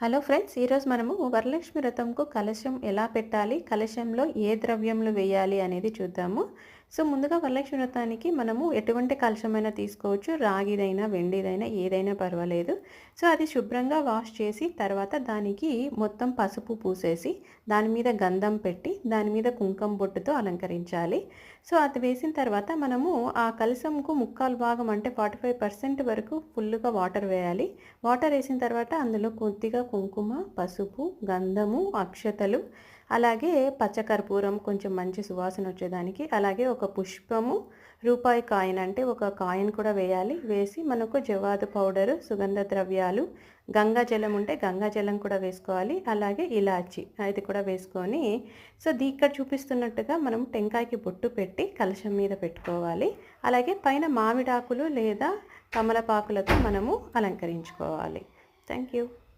Hello friends, ఈరోజు మనము వరలక్ష్మి వ్రతంకు కలశం ఎలా పెట్టాలి, కలశంలో ఏ ద్రవ్యములు వేయాలి అనేది చూద్దాము. సో ముందుగా వరలక్ష్మి వ్రతానికి మనము ఎటువంటి కలశమైనా తీసుకోవచ్చు, రాగిదైనా వెండిదైనా ఏదైనా పర్వాలేదు. సో అది శుభ్రంగా వాష్ చేసి తర్వాత దానికి మొత్తం పసుపు పూసేసి దాని మీద గంధం పెట్టి దాని మీద కుంకుమ బొట్టుతో అలంకరించాలి. సో అది వేసిన తర్వాత మనము ఆ కలశంకు ముక్కాలు భాగం అంటే 45% వరకు ఫుల్గా వాటర్ వేయాలి. వాటర్ వేసిన తర్వాత అందులో కొద్దిగా కుంకుమ, పసుపు, గంధము, అక్షతలు, అలాగే పచ్చకర్పూరం కొంచెం మంచి సువాసన వచ్చేదానికి, అలాగే ఒక పుష్పము, రూపాయి కాయిన్ అంటే ఒక కాయిన్ కూడా వేయాలి. వేసి మనకు జవాదు పౌడరు, సుగంధ ద్రవ్యాలు, గంగాజలం ఉంటే గంగాజలం కూడా వేసుకోవాలి. అలాగే ఇలాచి అది కూడా వేసుకొని సో ఇక్కడ చూపిస్తున్నట్టుగా మనం టెంకాయకి బొట్టు పెట్టి కలశం మీద పెట్టుకోవాలి. అలాగే పైన మామిడాకులు లేదా కమలపాకులతో మనము అలంకరించుకోవాలి. Thank you.